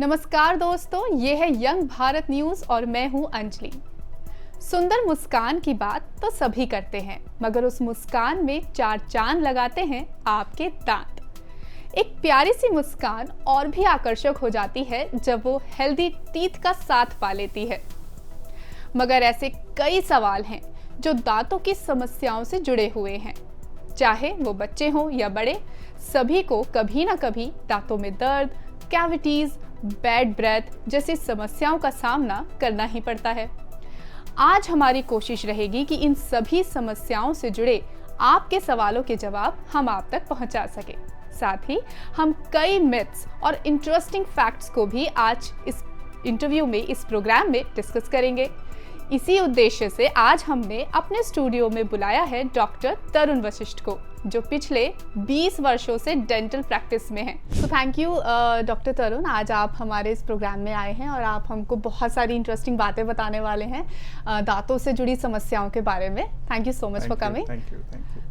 नमस्कार दोस्तों, ये है यंग भारत न्यूज और मैं हूं अंजलि। सुंदर मुस्कान की बात तो सभी करते हैं, मगर उस मुस्कान में चार चांद लगाते हैं आपके दांत। एक प्यारी सी मुस्कान और भी आकर्षक हो जाती है जब वो हेल्दी टीथ का साथ पा लेती है। मगर ऐसे कई सवाल हैं जो दांतों की समस्याओं से जुड़े हुए हैं। चाहे वो बच्चे हों या बड़े, सभी को कभी ना कभी दांतों में दर्द, कैविटीज, बैड ब्रेथ जैसी समस्याओं का सामना करना ही पड़ता है। आज हमारी कोशिश रहेगी कि इन सभी समस्याओं से जुड़े आपके सवालों के जवाब हम आप तक पहुंचा सके। साथ ही हम कई मिथ्स और इंटरेस्टिंग फैक्ट्स को भी आज इस इंटरव्यू में, इस प्रोग्राम में डिस्कस करेंगे। इसी उद्देश्य से आज हमने अपने स्टूडियो में बुलाया है डॉक्टर तरुण वशिष्ठ को, जो पिछले 20 वर्षों से डेंटल प्रैक्टिस में हैं। तो थैंक यू डॉक्टर तरुण, आज आप हमारे इस प्रोग्राम में आए हैं और आप हमको बहुत सारी इंटरेस्टिंग बातें बताने वाले हैं दांतों से जुड़ी समस्याओं के बारे में। Thank you so much for coming. Thank you.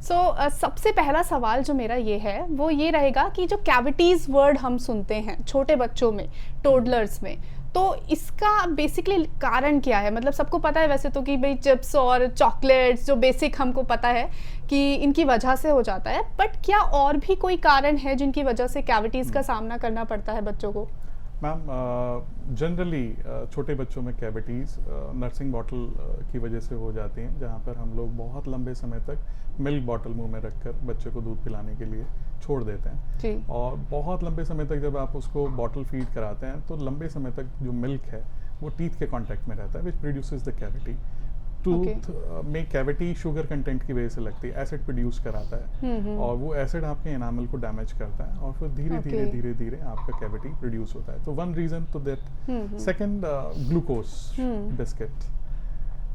So सबसे पहला सवाल जो मेरा ये है वो ये रहेगा कि जो कैविटीज वर्ड हम सुनते हैं छोटे बच्चों में, टोडलर्स में, तो इसका बेसिकली कारण क्या है? मतलब सबको पता है वैसे तो कि भाई चिप्स और चॉकलेट्स जो बेसिक हमको पता है कि इनकी वजह से हो जाता है, बट क्या और भी कोई कारण है जिनकी वजह से कैविटीज का सामना करना पड़ता है बच्चों को? मैम, जनरली छोटे बच्चों में कैविटीज़ नर्सिंग बॉटल की वजह से हो जाती हैं, जहाँ पर हम लोग बहुत लंबे समय तक मिल्क बॉटल मुंह में रखकर बच्चे को दूध पिलाने के लिए छोड़ देते हैं जी। और बहुत लंबे समय तक जब आप उसको बॉटल फीड कराते हैं तो लंबे समय तक जो मिल्क है वो टीथ के कांटेक्ट में रहता है, which produces the cavity. Tooth में कैविटी शुगर कंटेंट की वजह से लगती है, एसिड प्रोड्यूस कराता है और वो एसिड आपके एनामल को डैमेज करता है और फिर धीरे धीरे धीरे धीरे आपका कैविटी प्रोड्यूस होता है। तो वन रीजन तो दैट। सेकंड, ग्लूकोज बिस्किट,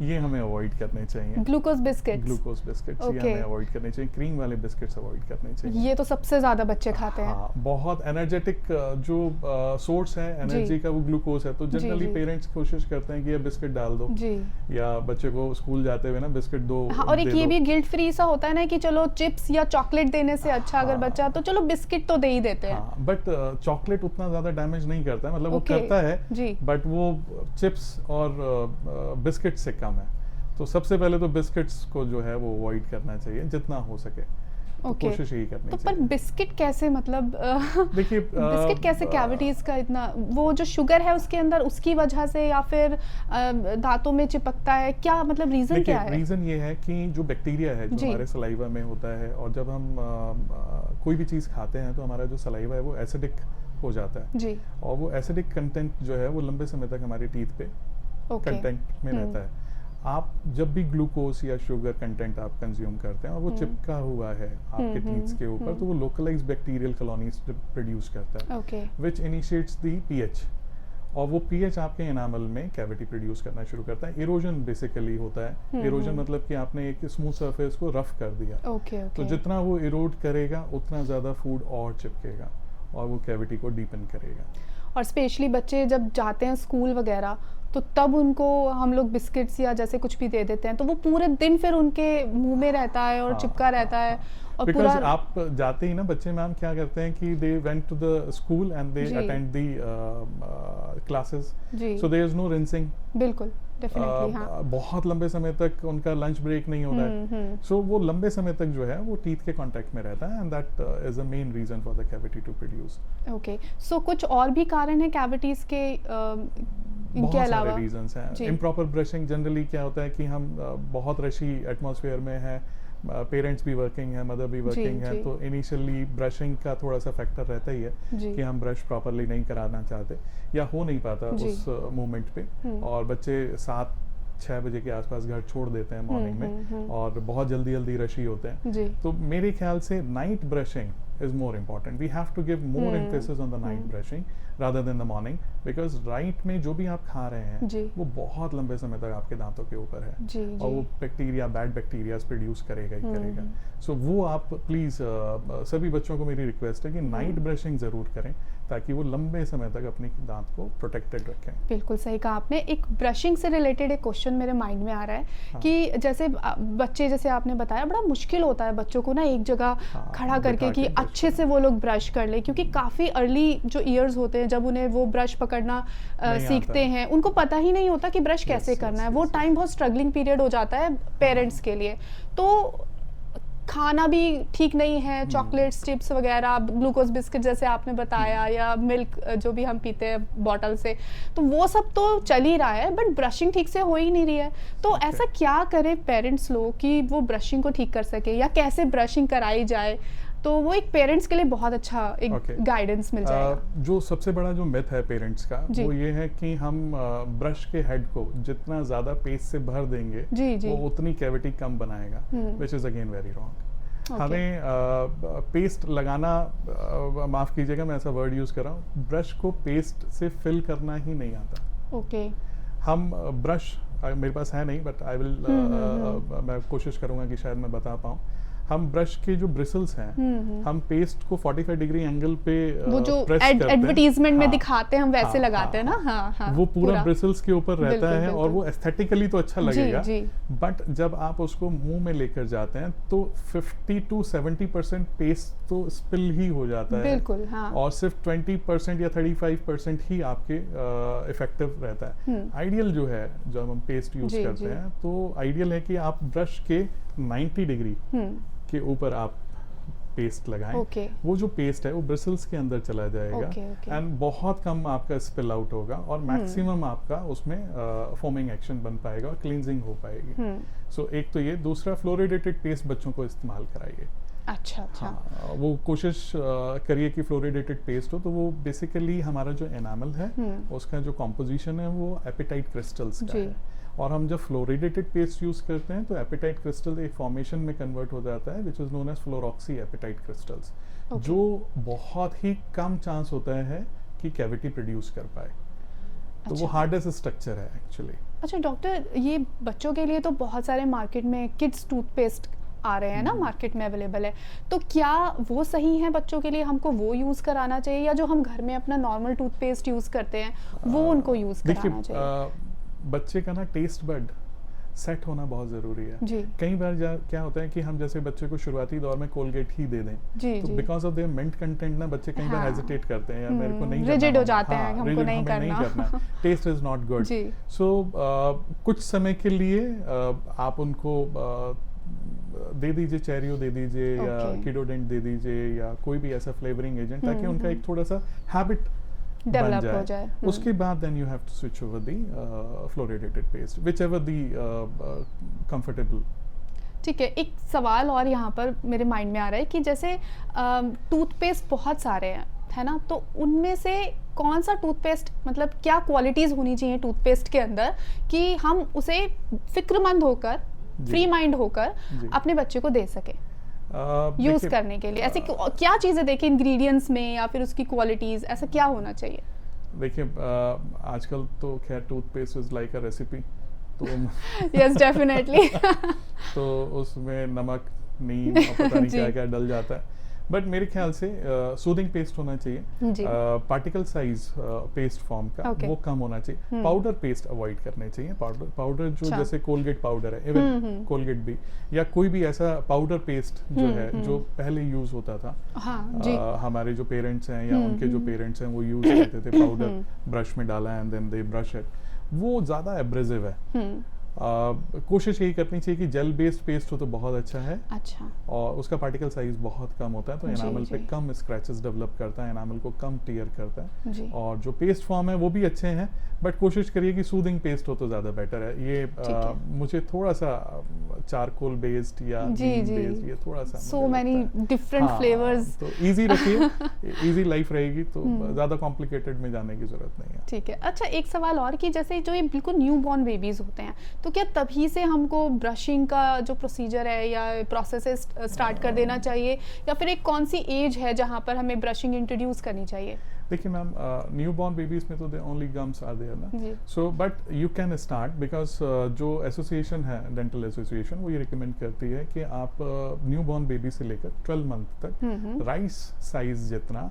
ये हमें अवॉइड करने चाहिए। ग्लूकोज बिस्किट्स ये हमें अवॉइड करने चाहिए। क्रीम वाले बिस्किट्स अवॉइड करने चाहिए। ये तो सबसे ज्यादा बच्चे खाते हैं। हाँ, बहुत एनर्जेटिक जो सोर्स है एनर्जी का वो ग्लूकोज है, तो जनरली पेरेंट्स कोशिश करते हैं कि ये बिस्किट डाल दो जी, या बच्चे को स्कूल जाते हुए ना बिस्किट दो। हाँ, और एक ये भी गिल्ट फ्री सा होता है ना कि चलो चिप्स या चॉकलेट देने से अच्छा अगर बच्चा तो चलो बिस्किट तो दे ही देते हैं। बट चॉकलेट उतना ज्यादा डैमेज नहीं करता है, मतलब वो करता है बट वो चिप्स और बिस्किट से कम है। तो सबसे पहले तो बिस्किट्स को जो है वो अवॉइड करना चाहिए जितना हो सके। तो कोशिश यही करनी चाहिए। पर बिस्किट कैसे, मतलब देखिए बिस्किट कैसे कैविटीज का इतना, वो जो शुगर है उसके अंदर उसकी वजह से या फिर दांतों में चिपकता है, क्या मतलब रीजन क्या है? रीजन ये है कि जो बैक्टीरिया है जो हमारे सलाइवा में होता है, और जब हम कोई भी चीज खाते हैं तो हमारा जो सलाइवा है वो एसिडिक हो जाता है जी, और वो एसिडिक कंटेंट जो है वो लंबे समय तक हमारे टीथ पे कंटेंट में रहता है। आप जब भी ग्लूकोज या शुगर कंटेंट आप कंज्यूम करते हैं और वो चिपका हुआ है आपके टीथ के ऊपर, तो वो लोकलाइज्ड बैक्टीरियल कॉलोनीज प्रोड्यूस करता है, व्हिच इनिशिएट्स द पीएच, और वो पीएच आपके एनामल में कैविटी प्रोड्यूस करना शुरू करता है। इरोजन बेसिकली होता है। इरोजन मतलब कि आपने एक स्मूथ सरफेस को रफ कर दिया। तो जितना वो इरोड करेगा उतना ज्यादा फूड और चिपकेगा और वो कैविटी को डीपन करेगा। और स्पेशली बच्चे जब जाते हैं स्कूल वगैरह तो तब उनको हम लोग बिस्किट्स या जैसे कुछ भी दे देते हैं, तो वो पूरे दिन फिर उनके मुंह में रहता है और चिपका रहता है। और पूरा आप जाते ही ना बच्चे, मैम क्या करते हैं कि they went to the school and they attend the classes, so there is no rinsing. बिल्कुल, डेफिनेटली। हाँ, बहुत लंबे समय तक उनका लंच ब्रेक नहीं हो रहा है, सो वो लंबे समय तक जो है वो टीथ के कांटेक्ट में रहता है, and that is a main reason for the cavity to produce. Okay, so कुछ और भी कारण है कैविटीज के इनके अलावा? बहुत सारे रीजंस हैं। इम्प्रॉपर ब्रशिंग, जनरली क्या होता है कि हम बहुत रशी एटमॉस्फेयर में है, पेरेंट्स भी वर्किंग है, मदर भी वर्किंग है, तो इनिशियली ब्रशिंग का थोड़ा सा फैक्टर रहता ही है कि हम ब्रश प्रॉपरली नहीं कराना चाहते या हो नहीं पाता उस मोमेंट पे, और बच्चे 7-6 बजे के आसपास घर छोड़ देते हैं मॉर्निंग में और बहुत जल्दी जल्दी रशी होते हैं। तो मेरे ख्याल से night brushing is more important. We have to give more emphasis on the night brushing rather than the morning, because right में जो भी आप खा रहे हैं वो बहुत लंबे समय तक आपके दांतों के ऊपर है और वो बैक्टीरिया, बैड बैक्टीरिया प्रोड्यूस करेगा ही करेगा। सो वो आप प्लीज सभी बच्चों को मेरी रिक्वेस्ट है कि नाइट ब्रशिंग जरूर करें ताकि वो लंबे समय तक अपने दांत को प्रोटेक्टेड रखें। बिल्कुल सही कहा आपने। एक ब्रशिंग से रिलेटेड एक क्वेश्चन मेरे माइंड में आ रहा है कि जैसे बच्चे, जैसे आपने बताया, बड़ा मुश्किल होता है बच्चों को ना एक जगह खड़ा करके कि अच्छे से वो लोग ब्रश कर ले, क्योंकि काफ़ी अर्ली जो ईयर्स होते हैं जब उन्हें वो ब्रश पकड़ना सीखते हैं, उनको पता ही नहीं होता कि ब्रश कैसे करना है। वो टाइम बहुत स्ट्रगलिंग पीरियड हो जाता है पेरेंट्स के लिए। तो खाना भी ठीक नहीं है, चॉकलेट्स, चिप्स वगैरह, ग्लूकोज बिस्किट जैसे आपने बताया, या मिल्क जो भी हम पीते हैं बॉटल से, तो वो सब तो चल ही रहा है, बट ब्रशिंग ठीक से हो ही नहीं रही है। तो ऐसा क्या करें पेरेंट्स लोग कि वो ब्रशिंग को ठीक कर सके, या कैसे ब्रशिंग कराई जाए? तो वो एक पेरेंट्स के लिए बहुत अच्छा एक गाइडेंस मिल जाएगा। जो सबसे बड़ा जो मिथ है पेरेंट्स का, वो ये है कि हम ब्रश के हेड को जितना ज्यादा पेस्ट से भर देंगे वो उतनी कैविटी कम बनाएगा, which is again very wrong. हमें पेस्ट लगाना, माफ कीजिएगा मैं ऐसा वर्ड यूज कर रहा हूँ, ब्रश को पेस्ट से फिल करना ही नहीं आता। हम ब्रश मेरे पास है नहीं, बट आई विल, मैं कोशिश करूंगा कि शायद मैं बता पाऊँ। हम ब्रश के जो ब्रिसल्स हैं, हम पेस्ट को 45 डिग्री एंगल पे वो जो एडवर्टीजमेंट में दिखाते हैं हम वैसे लगाते हैं ना, वो पूरा ब्रिसल्स के ऊपर रहता है और वो एस्थेटिकली तो अच्छा लगेगा, बट जब आप उसको मुंह में लेकर जाते हैं तो 50 to 70% पेस्ट तो स्पिल ही हो जाता है। बिल्कुल, और सिर्फ 20% या 35% ही आपके इफेक्टिव रहता है। आइडियल जो है, जब हम पेस्ट यूज करते हैं, तो आइडियल है कि आप ब्रश के 90 डिग्री के ऊपर आप पेस्ट लगाएं। वो जो पेस्ट है वो ब्रिसल्स के अंदर चला जाएगा एंड बहुत कम आपका स्पिल आउट होगा और मैक्सिमम आपका उसमें फोमिंग एक्शन बन पाएगा और क्लींजिंग हो पाएगी। सो एक तो ये, दूसरा फ्लोरिडेटेड पेस्ट बच्चों को इस्तेमाल कराइए। अच्छा। हाँ, वो कोशिश करिए कि फ्लोरिडेटेड पेस्ट हो। तो वो बेसिकली हमारा जो एनामल है उसका जो कॉम्पोजिशन है वो एपेटाइट क्रिस्टल्स का है, और हम जब फ्लोरिडेटेड पेस्ट यूज करते हैं तो एपेटाइट क्रिस्टल एक फॉर्मेशन में कन्वर्ट हो जाता है which is known as fluoroxy apatite crystals, जो बहुत ही कम चांस होता है कि कैविटी प्रोड्यूस कर पाए। तो वो हार्डेस्ट स्ट्रक्चर है एक्चुअली। अच्छा डॉक्टर, ये बच्चों के लिए तो बहुत सारे मार्केट में किड्स टूथपेस्ट आ रहे हैं ना, मार्केट में अवेलेबल है, तो क्या वो सही है बच्चों के लिए? हमको वो यूज कराना चाहिए, या जो हम घर में अपना नॉर्मल टूथपेस्ट यूज करते हैं वो उनको यूज कराना चाहिए? बच्चे का ना टेस्ट बड सेट होना बहुत जरूरी है। कई बार क्या होता है कि हम जैसे बच्चे को शुरुआती दौर में कोलगेट ही दे दें, तो because of their mint content ना बच्चे कई बार हेजिटेट करते हैं, या मेरे को नहीं, रिजिड हो जाते हैं, हमको नहीं करना, टेस्ट इज नॉट गुड। सो कुछ समय के लिए आप उनको दे दीजिए, चेरियो दे दीजिए, या किडोडेंट दे दीजिए, या कोई भी ऐसा फ्लेवरिंग एजेंट, ताकि उनका एक थोड़ा सा हैबिट डेवलप हो जाए। उसके बाद then you have to switch over the fluoridated paste, whichever the comfortable. ठीक है, एक सवाल और यहाँ पर मेरे माइंड में आ रहा है कि जैसे टूथपेस्ट बहुत सारे हैं, है ना, तो उनमें से कौन सा टूथपेस्ट, मतलब क्या क्वालिटीज़ होनी चाहिए टूथपेस्ट के अंदर कि हम उसे फिक्रमंद होकर, फ्री माइंड होकर अपने बच्चे को दे सके यूज करने के लिए? ऐसे क्या चीजें देखें इंग्रेडिएंट्स में, या फिर उसकी क्वालिटीज, ऐसा क्या होना चाहिए? देखिए आजकल तो खैर toothpaste is like a recipe, तो यस डेफिनेटली तो उसमें नमक, नीम और पता नहीं क्या क्या डल जाता है, बट मेरे ख्याल से सूदिंग पेस्ट होना चाहिए, पार्टिकल साइज पेस्ट फॉर्म का वो कम होना चाहिए, पाउडर पेस्ट अवॉइड करने चाहिए। पाउडर जो जैसे कोलगेट पाउडर है, इवन कोलगेट भी, या कोई भी ऐसा पाउडर पेस्ट जो है जो पहले यूज होता था, हमारे जो पेरेंट्स हैं या उनके जो पेरेंट्स हैं वो यूज करते थे, पाउडर ब्रश में डाला and then they brush it, वो ज्यादा एब्रेसिव है। कोशिश यही करनी चाहिए कि जेल बेस्ड पेस्ट हो तो बहुत अच्छा है। अच्छा। और उसका पार्टिकल साइज बहुत कम होता है, तो एनामल पे कम स्क्रैचेस डेवलप करता है, एनामल को कम टीयर करता है। और जो पेस्ट फॉर्म है वो भी अच्छे हैं, बट कोशिश करिए कि सूदिंग पेस्ट हो तो ज्यादा बेटर है। ये मुझे थोड़ा सा चारकोल बेस्ड या नीम बेस्ड, ये थोड़ा सा सो मेनी डिफरेंट फ्लेवर्स, तो इजी रखिए, इजी लाइफ रहेगी, तो ज्यादा कॉम्प्लिकेटेड में जाने की जरूरत नहीं है। ठीक है। अच्छा, एक सवाल और कि जैसे जो ये बिल्कुल न्यू बॉर्न बेबीज होते हैं, तो क्या तभी से हमको ब्रशिंग का जो प्रोसीजर है या प्रोसेस स्टार्ट कर देना चाहिए, या फिर एक कौन सी एज है जहाँ पर हमें ब्रशिंग इंट्रोड्यूस करनी चाहिए? देखिए मैम, न्यू बॉर्न बेबीज में तो they only gums are there ना, so but you can start, because जो एसोसिएशन है, डेंटल एसोसिएशन, वो ये रिकमेंड करती है कि आप न्यू बॉर्न बेबी से लेकर 12 मंथ तक राइस साइज जितना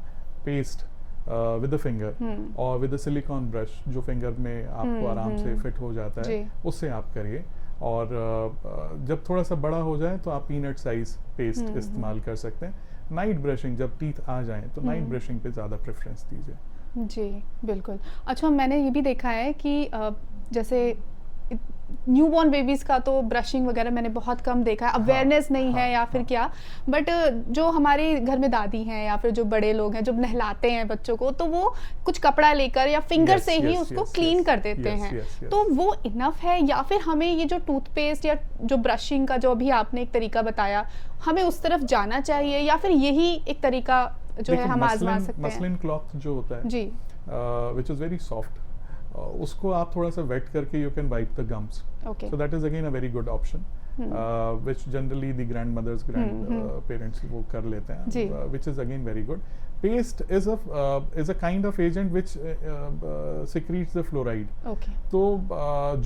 पेस्ट विद द फिंगर और विद द सिलिकॉन ब्रश जो फिंगर में आपको आराम से फिट हो जाता है, उससे आप करिए। और जब थोड़ा सा बड़ा हो जाए तो आप पीनट साइज पेस्ट इस्तेमाल कर सकते हैं। नाइट ब्रशिंग जब टीथ आ जाएं तो नाइट ब्रशिंग पे ज़्यादा प्रेफरेंस दीजिए। जी बिल्कुल। अच्छा, मैंने ये भी देखा है कि जैसे न्यूबॉर्न बेबीज़ का तो ब्रशिंग वगैरह मैंने बहुत कम देखा है, अवेयरनेस नहीं है या फिर क्या, बट जो हमारे घर में दादी हैं या फिर जो बड़े लोग हैं जब नहलाते हैं बच्चों को तो वो कुछ कपड़ा लेकर या फिंगर से ही उसको क्लीन कर देते हैं, तो वो इनफ है या फिर हमें ये जो टूथपेस्ट या जो ब्रशिंग का जो अभी आपने एक तरीका बताया हमें उस तरफ जाना चाहिए या फिर यही एक तरीका जो है हम आजमा सकते हैं? मसलिन क्लॉथ जो होता है जी, विच इज़ वेरी सॉफ्ट, उसको आप थोड़ा सा वेट करके you can wipe the gums, so that is again a very good option which generally the grandmothers, parents वो कर लेते हैं, which is again very good. Paste is a kind of agent which secretes the fluoride. Okay. तो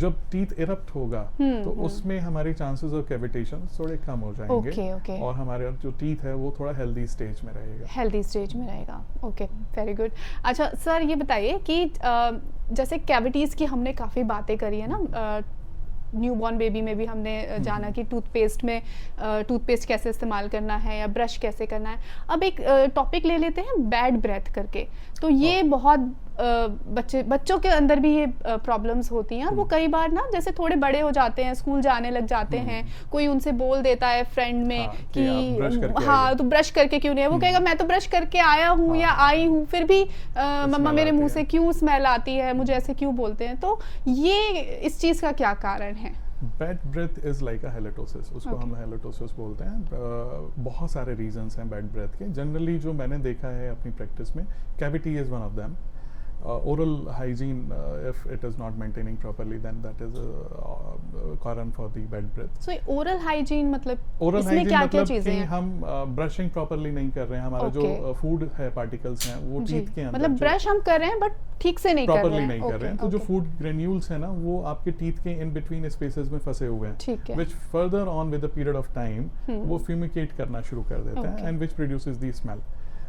जब teeth erupt होगा तो उसमें हमारे chances of cavitation थोड़े कम हो जाएंगे. Okay. और हमारे जो teeth है वो थोड़ा healthy stage में रहेगा. Healthy stage में रहेगा. Okay, very good. अच्छा सर ये बताइए कि जैसे cavities की हमने काफ़ी बातें करी है ना, न्यूबॉर्न बेबी में भी हमने जाना कि टूथपेस्ट कैसे इस्तेमाल करना है या ब्रश कैसे करना है. अब एक टॉपिक ले लेते हैं बैड ब्रेथ करके, तो ये बहुत बच्चों के अंदर भी ये प्रॉब्लम्स होती हैं और वो कई बार ना जैसे थोड़े बड़े हो जाते हैं, स्कूल जाने लग जाते हैं, कोई उनसे बोल देता है फ्रेंड में कि हाँ तो ब्रश करके क्यों नहीं है, वो कहेगा मैं तो ब्रश करके आया हूँ या आई हूँ, फिर भी मम्मा मेरे मुंह से क्यों स्मेल आती है, मुझे ऐसे क्यों बोलते हैं, तो ये इस चीज़ का क्या कारण है? Bad breath is like a halitosis, उसको हम हेलेटोसिस बोलते हैं. बहुत सारे रीजंस हैं बैड ब्रेथ के. जनरली जो मैंने देखा है अपनी प्रैक्टिस में, cavity is one of them. Oral hygiene, if it is not maintaining properly, then that is a कारण for the bad breath. So oral hygiene मतलब इसमें क्या क्या चीजें हैं? हम ब्रशिंग प्रॉपरली नहीं कर रहे हैं, हमारा जो फूड है पार्टिकल्स हैं वो टीथ के अंदर, मतलब ब्रश हम कर रहे हैं बट ठीक से नहीं कर रहे हैं, प्रॉपरली नहीं कर रहे हैं, तो जो फूड ग्रेन्यूल्स है ना वो आपके टीथ के इन बिटवीन स्पेसेस में फंसे हुए हैं, which further on with the period of time वो फ्यूमिकेट करना शुरू कर देते हैं and which produces the smell.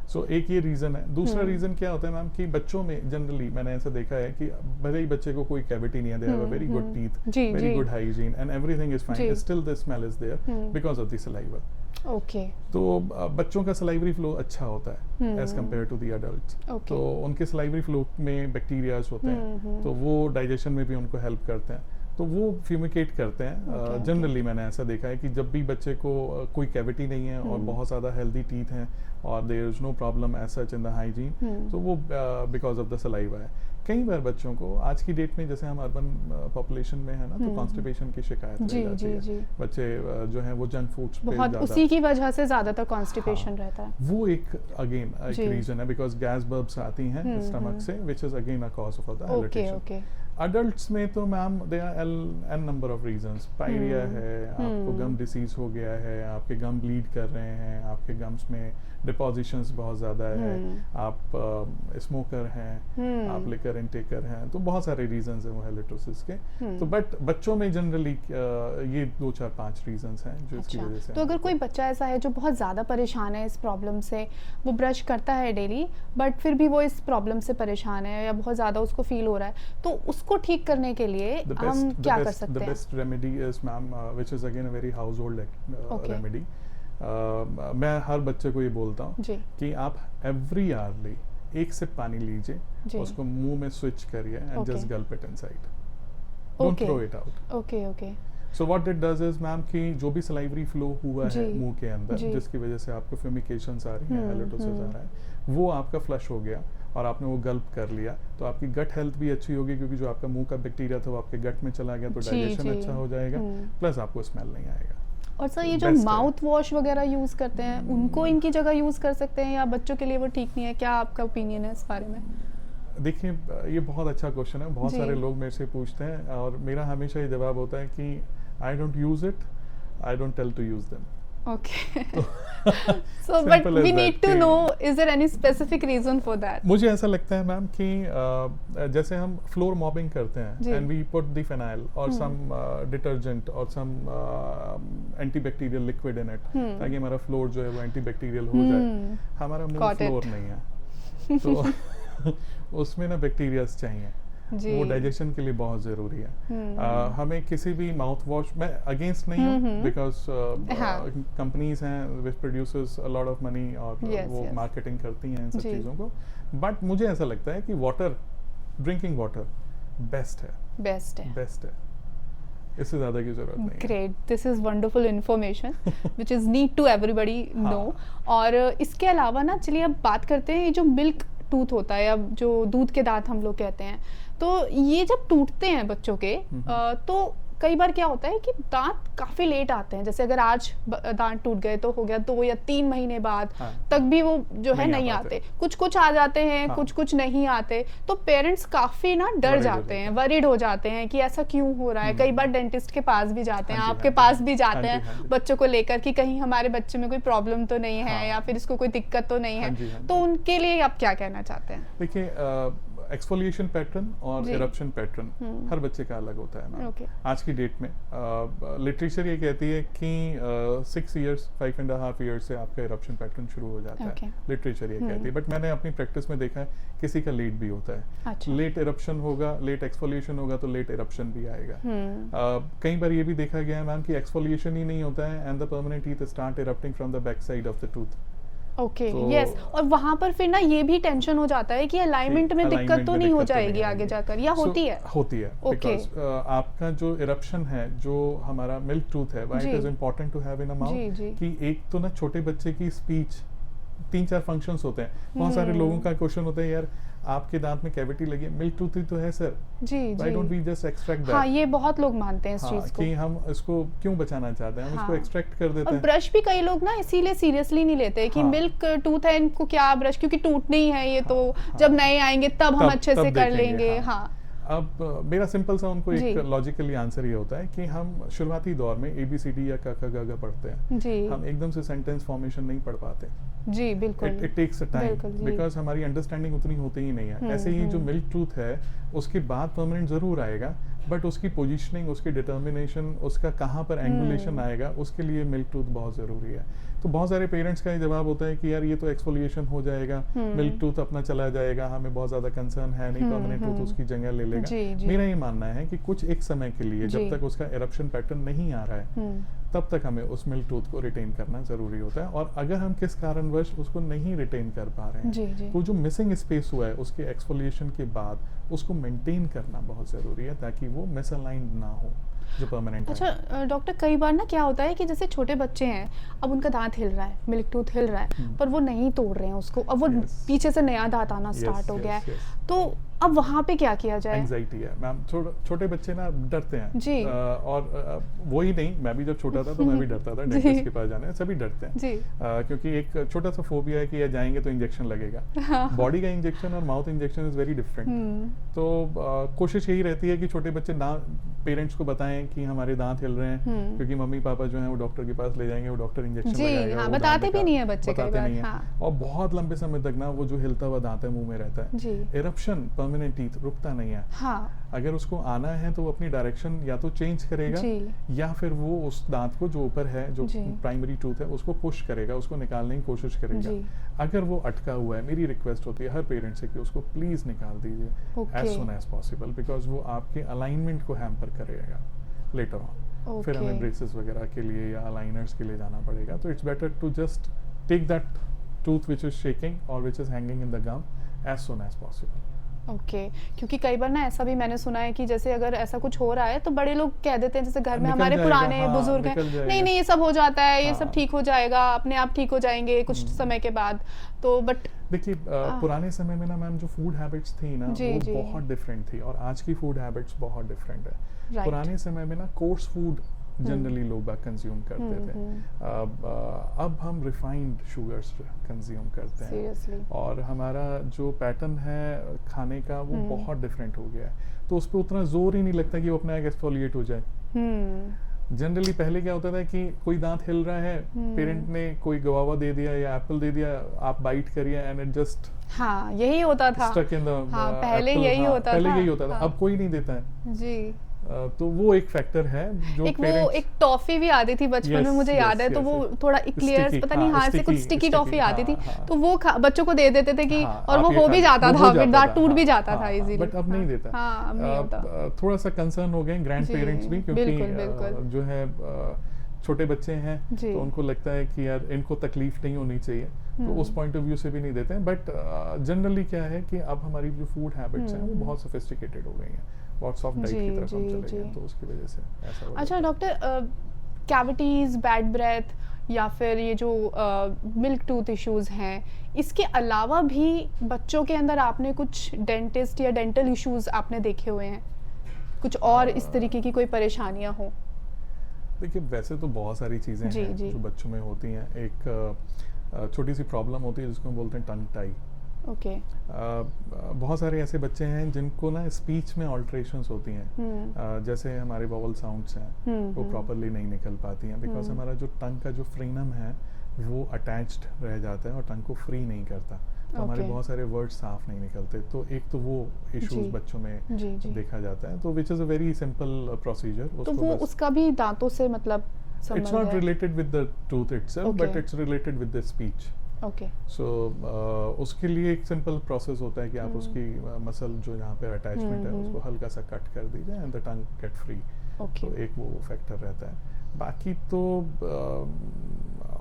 So एक ये रीज़न है. दूसरा रीज़न क्या होता है मैम कि बच्चों में जनरली मैंने ऐसा देखा है कि भले ही बच्चे को कोई कैविटी नहीं है, they have a very good teeth, very good hygiene and everything is fine, still the smell is there because of the saliva. Okay. तो बच्चों का सलाइवरी फ्लो अच्छा होता है as compare to the adult. तो उनके सलाइवरी फ्लो में bacterias होते हैं, तो वो डाइजेशन में भी उनको हेल्प करते हैं, तो वो फ्यूमिकेट करते हैं. जनरली मैंने ऐसा देखा है कि जब भी बच्चे को कोई कैविटी नहीं है और बहुत ज़्यादा हेल्दी टीथ हैं और there is no problem as such in the hygiene, तो वो बिकॉज ऑफ द सलाइवा है. कई बार बच्चों को आज की डेट में जैसे हम अर्बन पॉपुलेशन में है ना, तो कॉन्स्टिपेशन की शिकायत रह जाती है. बच्चे जो है वो जंक फूड्स पे बहुत, उसी की वजह से ज्यादातर कॉन्स्टिपेशन रहता है. वो एक अगेन एक रीजन है, बिकॉज गैस बर्ब्स आती हैं स्टमक से, which is again a cause of the halitosis. Adults में तो ma'am they are an number of reasons. Pyorrhoea है, आपको गम डिसीज हो गया है, आपके गम ब्लीड कर रहे हैं, आपके गम्स में डिपोजिशंस बहुत ज़्यादा है, आप स्मोकर हैं, आप लिकर इंटेकर हैं, तो बहुत सारे रीजंस हैं वो हेलिटोसिस के. तो बट बच्चों में जनरली ये 2, 4, 5 रीजंस हैं जो इसकी वजह से. तो अगर कोई बच्चा ऐसा है जो बहुत ज़्यादा परेशान है इस प्रॉब्लम से, वो ब्रश करता है डेली बट फिर भी वो इस प्रॉब्लम से परेशान है या बहुत ज़्यादा उसको फील हो रहा है, तो उसको ठीक करने के लिए हम क्या कर सकते हैं? The best remedy is ma'am, which is again a very household remedy. मैं हर बच्चे को ये बोलता हूँ कि आप एवरी आवरली 1 सिप पानी लीजिए, उसको मुंह में स्विच करिए and just gulp it inside, don't throw it out. Okay. So what it does is ma'am कि जो भी सलाइवरी फ्लो हुआ है मुंह के अंदर, जिसकी वजह से आपको फ्यूमिकेशंस आ रही हैं, हेलिटोसिस आ रहा है, वो आपका फ्लश हो गया और आपने वो गल्प कर लिया, तो आपकी गट हेल्थ भी अच्छी होगी, क्योंकि जो आपका मुंह का बैक्टीरिया था वो आपके गट में चला गया, तो डाइजेशन अच्छा हो जाएगा, प्लस आपको स्मेल नहीं आएगा. और सर ये जो माउथ वॉश वगैरह यूज करते हैं, उनको इनकी जगह यूज कर सकते हैं या बच्चों के लिए वो ठीक नहीं है? क्या आपका ओपिनियन है इस बारे में? देखिए ये बहुत अच्छा क्वेश्चन है. बहुत सारे लोग मेरे से पूछते हैं और मेरा हमेशा ये जवाब होता है कि I don't use it, I don't tell to use them. Okay. So but we need to know, is there any specific reason for that? मुझे ऐसा लगता है मैम कि जैसे हम फ्लोर मॉपिंग करते हैं and we put the phenyl or some detergent or some antibacterial liquid in it, ताकि हमारा फ्लोर जो है वो एंटीबैक्टीरियल हो जाए. हमारा मुंह फ्लोर नहीं है, तो उसमें ना बैक्टीरियाज चाहिए. वो डाइजेशन के लिए बहुत ज़रूरी है। हमें किसी भी माउथ वॉश, मैं अगेंस्ट नहीं हूँ, बिकॉज कंपनीज हैं which producers a lot of money और वो मार्केटिंग करती हैं इन सब चीज़ों को, बट मुझे ऐसा लगता है कि वाटर, ड्रिंकिंग वाटर बेस्ट है, इससे ज़्यादा की जरूरत नहीं। Great, this is wonderful information which is need to everybody know. और इसके अलावा ना, चलिए अब बात करते हैं, ये जो मिल्क टूथ होता है, अब जो दूध के दांत हम लोग कहते हैं, तो ये जब टूटते हैं बच्चों के तो कई बार क्या होता है कि दांत काफी लेट आते हैं, जैसे अगर आज दांत टूट गए तो हो गया 2 या 3 महीने बाद तक भी वो जो है नहीं आते, कुछ आ जाते हैं, कुछ नहीं आते, तो पेरेंट्स काफी ना डर जाते हैं, वरीड हो जाते हैं कि ऐसा क्यों हो रहा है। कई बार डेंटिस्ट के पास भी जाते हैं, आपके पास भी जाते हैं बच्चों को लेकर कि कहीं हमारे बच्चे में कोई प्रॉब्लम तो नहीं है या फिर इसको कोई दिक्कत तो नहीं है, तो उनके लिए आप क्या कहना चाहते हैं? देखिए, एक्सफोलिएशन पैटर्न और इरप्शन पैटर्न हर बच्चे का अलग होता है ना। आज की डेट में लिटरेचर ये कहती है कि 6 इयर्स 5.5 इयर्स से आपका इरप्शन पैटर्न शुरू हो जाता है, लिटरेचर ये कहती है। बट मैंने अपनी प्रैक्टिस में देखा है किसी का लेट भी होता है। लेट इरप्शन होगा, लेट एक्सफोलिएशन होगा तो लेट इरप्शन भी आएगा। कई बार ये भी देखा गया है मैम कि एक्सफोलिएशन ही नहीं होता है and the permanent teeth start erupting from the back side of the tooth. Okay, yes, और वहां पर फिर ना ये भी टेंशन हो जाता है कि अलाइनमेंट में दिक्कत तो नहीं हो जाएगी आगे जाकर, या होती है? होती है, बिकॉज़ आपका जो इरप्शन है, जो हमारा मिल्क टूथ है, why it is important to have in a mouth कि एक तो ना छोटे बच्चे की स्पीच 3-4 फंक्शंस होते हैं। बहुत सारे लोगों का क्वेश्चन होता है, यार आपके दांत में कैविटी लगी है, मिल्क टूथ ही तो है sir, why don't we just extract that? हाँ, ये बहुत लोग मानते हैं इस चीज को कि हम इसको क्यों बचाना चाहते हैं, हम इसको एक्सट्रैक्ट कर देते हैं। और ब्रश भी कई लोग ना इसीलिए सीरियसली नहीं लेते कि मिल्क टूथ है, इनको क्या ब्रश, क्योंकि टूटने ही है ये, तो जब नए आएंगे तब हम अच्छे से कर लेंगे। हाँ, अब मेरा सिंपल सा उनको एक लॉजिकली आंसर ये होता है कि हम शुरुआती दौर में ABCD या क ख ग घ पढ़ते हैं, हम एकदम से सेंटेंस फॉर्मेशन नहीं पढ़ पाते। जी बिल्कुल, it takes a time, because हमारी अंडरस्टैंडिंग उतनी होती ही नहीं है। ऐसे ही जो मिल्क टूथ है उसके बाद परमानेंट जरूर आएगा, बट उसकी पोजीशनिंग, उसकी डिटर्मिनेशन, उसका कहाँ पर एंगुलेशन आएगा, उसके लिए मिल्क टूथ बहुत जरूरी है। तो बहुत सारे पेरेंट्स का ये जवाब होता है कि यार ये तो एक्सफोलिएशन हो जाएगा, मिल्क टूथ अपना चला जाएगा, हमें बहुत ज्यादा कंसर्न है नहीं, परमानेंट टूथ उसकी जगह ले लेगा। मेरा ये मानना है कि कुछ एक समय के लिए, जब तक उसका इरप्शन पैटर्न नहीं आ रहा है, तब तक हमें उस मिल्क टूथ को रिटेन करना जरूरी होता है। और अगर हम किस कारणवश उसको नहीं रिटेन कर पा रहे हैं, तो जो मिसिंग स्पेस हुआ है उसके एक्सफोलिएशन के बाद उसको मेंटेन करना बहुत जरूरी है, ताकि वो मिसअलाइंड ना हो जो परमानेंट। अच्छा डॉक्टर, कई बार ना क्या होता है कि जैसे छोटे बच्चे हैं, अब उनका दांत हिल रहा है, मिल्क टूथ हिल रहा है, पर वो नहीं तोड़ रहे हैं उसको, अब वो पीछे से नया दांत आना स्टार्ट हो गया है, तो अब वहाँ पे क्या किया जाए? एंजाइटी है मैम, छोटे बच्चे ना डरते हैं जी। और वो ही नहीं, मैं भी जब छोटा था तो मैं भी डरता था डेंटिस्ट के पास जाने, सभी डरते हैं जी। क्योंकि एक छोटा सा फोबिया है कि या जाएंगे तो इंजेक्शन लगेगा। बॉडी का इंजेक्शन और mouth injection is very different. तो कोशिश यही रहती है कि छोटे बच्चे ना पेरेंट्स को बताएं कि हमारे दांत हिल रहे हैं, क्योंकि मम्मी पापा जो है वो डॉक्टर के पास ले जाएंगे, वो डॉक्टर इंजेक्शन लगाएगा, बताते भी नहीं है बच्चे, बताते नहीं है। और बहुत लंबे समय तक ना वो जो हिलता हुआ दांत है मुंह में रहता है। इरप्शन परमानेंट टीथ रुकता नहीं है। हाँ। अगर उसको आना है तो वो अपनी डायरेक्शन या तो चेंज करेगा, या फिर वो उस दांत को जो ऊपर है, जो प्राइमरी टूथ है, उसको पुश करेगा, उसको निकालने की कोशिश करेगा। अगर वो अटका हुआ है, मेरी रिक्वेस्ट होती है हर पेरेंट से कि उसको प्लीज निकाल दीजिए as soon as possible, because वो आपके अलाइनमेंट को हैम्पर करेगा लेटर ऑन। फिर हमें ब्रेसेस वगैरह के लिए या अलाइनर्स के लिए जाना पड़ेगा। तो it's better to just take that tooth which is shaking और which is hanging in the gum as soon as possible. Okay, क्योंकि कई बार ना ऐसा भी मैंने सुना है कि जैसे अगर ऐसा कुछ हो रहा है तो बड़े लोग कह देते हैं, जैसे घर में हमारे पुराने बुजुर्ग हैं, नहीं ये सब हो जाता है, ये सब ठीक हो जाएगा, अपने आप ठीक हो जाएंगे कुछ समय के बाद। तो बट देखिए पुराने समय में ना मैम जो फूड हैबिट्स थी ना वो बहुत डिफरेंट थी, और आज की फूड हैबिट्स बहुत डिफरेंट है। पुराने समय में ना कोर्स फूड जनरली लोग कंज्यूम करते थे, अब हम रिफाइंड शुगर्स कंज्यूम करते हैं, और हमारा जो पैटर्न है खाने का वो बहुत डिफरेंट हो गया है। तो उस पर उतना जोर ही नहीं लगता कि वो अपना एक एक्सफोलिएट हो जाए। जनरली पहले क्या होता था कि कोई दांत हिल रहा है, पेरेंट ने कोई गवावा दे दिया या एप्पल दे दिया, आप बाइट करिए एंड इट जस्ट यही होता था। स्टक इन द पहले यही होता था। अब कोई नहीं देता है जी। तो वो एक फैक्टर है जो वो एक टॉफी भी आती थी बचपन में, मुझे याद है, तो वो थोड़ा इक्लेयर्स पता नहीं हाथ से कुछ स्टिकी टॉफी आती थी, तो वो बच्चों को दे देते थे कि और वो हो भी जाता था, फिर दांत टूट भी जाता था इजीली, बट अब नहीं देता। थोड़ा सा कंसर्न हो गए ग्रैंड पेरेंट्स भी, क्योंकि जो है छोटे बच्चे हैं तो उनको लगता है कि यार इनको तकलीफ नहीं होनी चाहिए, तो उस पॉइंट ऑफ व्यू से भी नहीं देते हैं। बट जनरली क्या है कि अब हमारी जो फूड हैबिट्स हैं वो बहुत सोफिस्टिकेटेड हो गई हैं, बहुत सॉफ्ट डाइट की तरफ हम चले गए, तो उसकी वजह से ऐसा हो। अच्छा डॉक्टर, कैविटीज, बैड ब्रेथ या फिर ये जो मिल्क टूथ इश्यूज हैं, इसके अलावा भी बच्चों के अंदर आपने कुछ डेंटिस्ट या डेंटल इश्यूज आपने देखे हुए हैं, कुछ और इस तरीके की कोई परेशानियां हो? देखिए वैसे तो बहुत सारी चीज़ें हैं जो बच्चों में होती हैं। एक छोटी सी प्रॉब्लम होती है जिसको हम बोलते हैं टंग टाई। ओके। बहुत सारे ऐसे बच्चे हैं जिनको ना स्पीच में ऑल्ट्रेशंस होती हैं, जैसे हमारे वॉवल साउंड्स हैं वो प्रॉपरली नहीं निकल पाती हैं, बिकॉज हमारा जो टंग का जो फ्रेनम है वो अटैच्ड रह जाता है और टंग को फ्री नहीं करता, तो हमारे बहुत सारे वर्ड साफ नहीं निकलते। तो एक तो वो इश्यूज बच्चों में देखा जाता है, तो which is a very simple procedure. तो वो उसका भी दांतों से मतलब it's not related with the tooth itself, but it's related with the speech. Okay. So उसके लिए एक सिंपल प्रोसेस होता है कि आप उसकी मसल जो यहाँ पे अटैचमेंट है उसको हल्का सा कट कर दीजिए and the tongue get free. तो एक वो फैक्टर रहता है, बाकी तो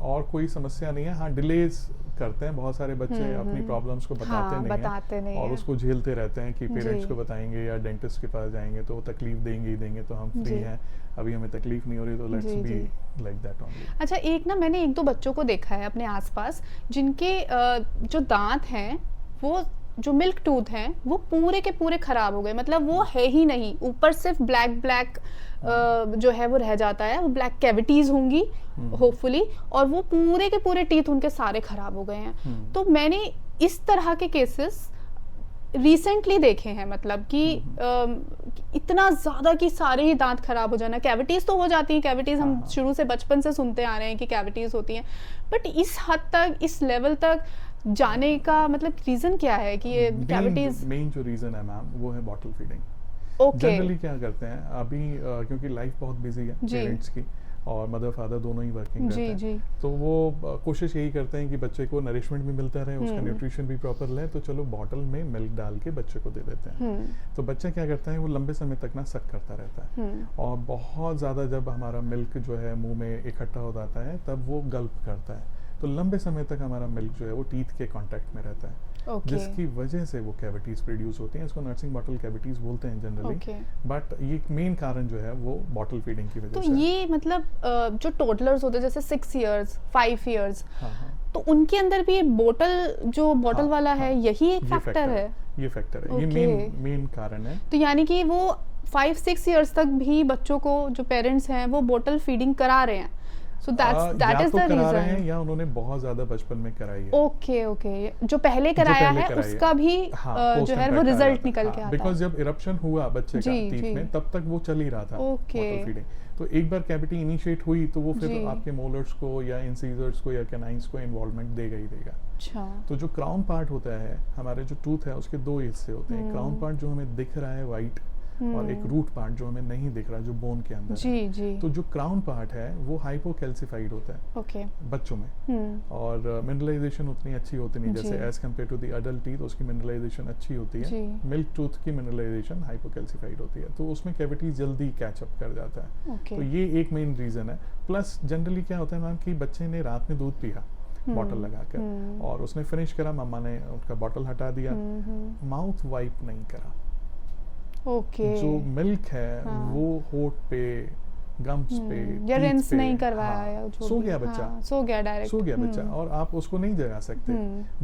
और कोई समस्या नहीं है। हाँ, डिलेज करते हैं बहुत सारे बच्चे, अपनी प्रॉब्लम्स को बताते नहीं और उसको झेलते रहते हैं कि पेरेंट्स को बताएंगे या डेंटिस्ट के पास जाएंगे तो वो तकलीफ देंगे ही देंगे, तो हम फ्री हैं, अभी हमें तकलीफ नहीं हो रही, तो let's be like that only. अच्छा, एक ना मैंने एक दो बच्चों को देखा है अपने आसपास जिनके जो दांत हैं वो जो मिल्क टूथ हैं वो पूरे के पूरे खराब हो गए, मतलब वो है ही नहीं, ऊपर सिर्फ ब्लैक जो है वो रह जाता है, वो ब्लैक कैविटीज होंगी होपफुली, और वो पूरे के पूरे टीथ उनके सारे खराब हो गए हैं। तो मैंने इस तरह के केसेस रिसेंटली देखे हैं, मतलब कि इतना ज़्यादा कि सारे ही दांत खराब हो जाना। कैविटीज़ तो हो जाती हैं, कैविटीज़ हम शुरू से बचपन से सुनते आ रहे हैं कि कैविटीज़ होती हैं, बट इस हद तक, इस लेवल तक जाने का मतलब रीज़न क्या है कि ये कैविटीज़? मेन जो रीज़न है मैम वो है बॉटल फीडिंग। जनरली क्या करते हैं अभी, क्योंकि लाइफ बहुत बिजी है पेरेंट्स की और मदर फादर दोनों ही वर्किंग रहते हैं, तो वो कोशिश यही करते हैं कि बच्चे को नरिशमेंट भी मिलता रहे, उसका न्यूट्रिशन भी प्रॉपर ले, तो चलो बॉटल में मिल्क डाल के बच्चे को दे देते हैं। तो बच्चा क्या करता है, वो लंबे समय तक ना सक करता रहता है और बहुत ज़्यादा जब हमारा मिल्क जो है मुंह में इकट्ठा हो जाता है तब वो गल्प करता है, तो लंबे समय तक हमारा मिल्क जो है वो टीथ के कांटेक्ट में रहता है, जिसकी वजह से वो कैविटीज प्रोड्यूस होती हैं। इसको नर्सिंग बॉटल कैविटीज बोलते हैं जनरली, बट ये मेन कारण जो है वो बॉटल फीडिंग की वजह से। तो ये मतलब जो टोडलर्स होते हैं जैसे 6 इयर्स 5 इयर्स, तो उनके अंदर भी ये बॉटल वाला है, यही एक फैक्टर है? ये फैक्टर है, ये मेन कारण है। तो यानी कि वो 5-6 इयर्स तक भी बच्चों को जो पेरेंट्स हैं वो बॉटल फीडिंग करा रहे हैं, so that is the reason, या उन्होंने बहुत ज्यादा बचपन में कराई है। ओके। जो पहले कराया है उसका भी जो है वो रिजल्ट निकल के आता है, बिकॉज जब इरप्शन हुआ बच्चे का टीथ में तब तक वो चल ही रहा था बॉटल फीडिंग। तो एक बार कैविटी इनिशिएट हुई तो वो फिर आपके मोलर्स को या इंसीजर्स को या कैनाइंस को इन्वॉल्वमेंट देगा ही देगा। अच्छा। तो जो क्राउन पार्ट होता है हमारे जो टूथ है उसके 2 हिस्से होते हैं, क्राउन पार्ट जो हमें दिख रहा है वाइट, और एक रूट पार्ट जो हमें नहीं दिख रहा, जो बोन के अंदर है। तो जो क्राउन पार्ट है वो हाइपोकैल्सिफाइड होता है बच्चों में, और मिनरलाइजेशन उतनी अच्छी होती नहीं जैसे as compare to the adult teeth, उसकी मिनरलाइजेशन अच्छी होती है। मिल्क टूथ की मिनरलाइजेशन हाइपोकैल्सिफाइड होती है, तो उसमें कैविटी जल्दी कैचअप कर जाता है। तो ये एक मेन रीजन है। प्लस जनरली क्या होता है मैम कि बच्चे ने रात में दूध पिया बॉटल लगाकर और उसने फिनिश करा, मम्मा ने उसका बॉटल हटा दिया, माउथ वाइप नहीं करा। जो मिल्क है वो होठ पे, गम्स पे, या रिंस नहीं करवाया, सो गया बच्चा, सो गया बच्चा, और आप उसको नहीं जगा सकते।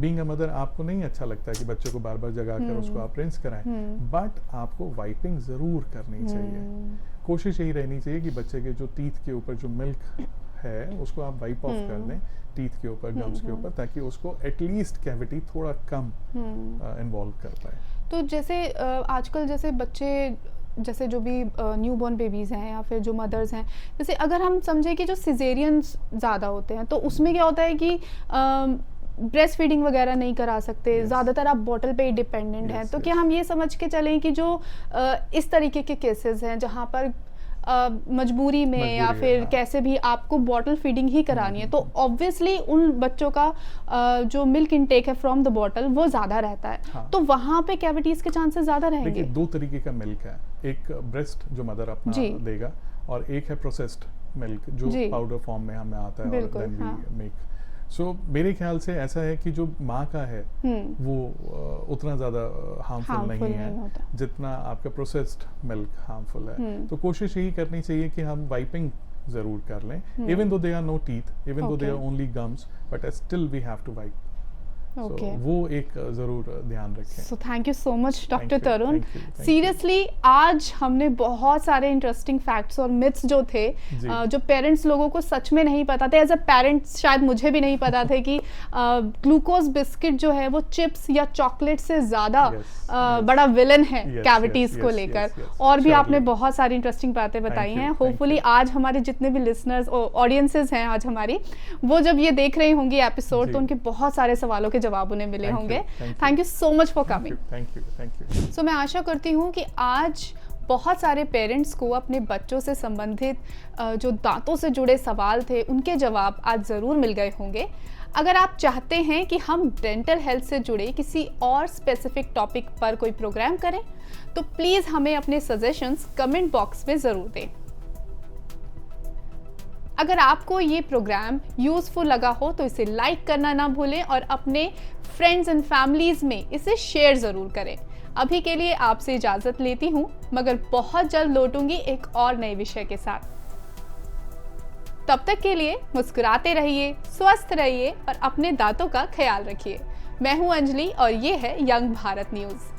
बीइंग अ मदर आपको नहीं अच्छा लगता है कि बच्चे को बार बार जगा कर उसको आप रिंस कराएं, बट आपको वाइपिंग जरूर करनी चाहिए। कोशिश यही रहनी चाहिए कि बच्चे के जो टीथ के ऊपर जो मिल्क है उसको आप वाइप ऑफ कर दें टीथ के ऊपर, गम्स के ऊपर, ताकि उसको एटलीस्ट कैविटी थोड़ा कम इन्वॉल्व कर पाए। तो जैसे आजकल जैसे बच्चे, जैसे जो भी न्यूबॉर्न बेबीज़ हैं या फिर जो मदर्स हैं, जैसे अगर हम समझे कि जो सिजेरियंस ज़्यादा होते हैं तो उसमें क्या होता है कि ब्रेस्ट फीडिंग वगैरह नहीं करा सकते, ज़्यादातर आप बॉटल पे ही डिपेंडेंट हैं, तो क्या हम ये समझ के चलें कि जो इस तरीके के केसेस हैं जहाँ पर मजबूरी में या फिर कैसे भी आपको बॉटल फीडिंग ही करानी है, तो ऑब्वियसली उन बच्चों का जो मिल्क इनटेक है फ्रॉम द बॉटल वो ज़्यादा रहता है, तो वहाँ पे कैविटीज के चांसेस ज़्यादा रहेंगे? देखिए, दो तरीके का मिल्क है, एक ब्रेस्ट जो मदर अपना देगा और एक है प्रोसेस्ड मिल्क जो पाउडर फॉर्म में हमें आता है और देन वी मेक। सो मेरे ख्याल से ऐसा है कि जो माँ का है वो उतना ज़्यादा हार्मफुल नहीं है जितना आपका प्रोसेस्ड मिल्क हार्मफुल है। तो कोशिश यही करनी चाहिए कि हम वाइपिंग ज़रूर कर लें, even though they are no teeth, even though they are only gums, but still we have to wipe. वो एक जरूर ध्यान रखें। So thank you so much doctor Tarun. Seriously आज हमने बहुत सारे इंटरेस्टिंग फैक्ट्स और मिथ्स जो थे जो पेरेंट्स लोगों को सच में नहीं पता थे, एज अ पेरेंट शायद मुझे भी नहीं पता थे कि ग्लूकोज बिस्किट जो है वो चिप्स या चॉकलेट से ज़्यादा बड़ा विलन है कैविटीज़ को लेकर। और भी आपने बहुत सारी इंटरेस्टिंग बातें बताई हैं। होपफुली आज हमारे जितने भी लिसनर्स ऑडियंसेस हैं आज हमारी, वो जब ये देख रहे होंगे एपिसोड तो उनके बहुत सारे सवालों के जवाब उन्हें मिले होंगे। Thank you so much for coming. Thank you. So मैं आशा करती हूँ कि आज बहुत सारे पेरेंट्स को अपने बच्चों से संबंधित जो दांतों से जुड़े सवाल थे उनके जवाब आज ज़रूर मिल गए होंगे। अगर आप चाहते हैं कि हम डेंटल हेल्थ से जुड़े किसी और स्पेसिफिक टॉपिक पर कोई प्रोग्राम करें तो प्लीज़ हमें अपने सजेशंस कमेंट बॉक्स में ज़रूर दें। अगर आपको ये प्रोग्राम यूज़फुल लगा हो तो इसे लाइक करना ना भूलें और अपने फ्रेंड्स एंड फैमिलीज़ में इसे शेयर ज़रूर करें। अभी के लिए आपसे इजाज़त लेती हूँ, मगर बहुत जल्द लौटूंगी एक और नए विषय के साथ। तब तक के लिए मुस्कुराते रहिए, स्वस्थ रहिए और अपने दांतों का ख्याल रखिए। मैं हूँ अंजलि और ये है यंग भारत न्यूज़।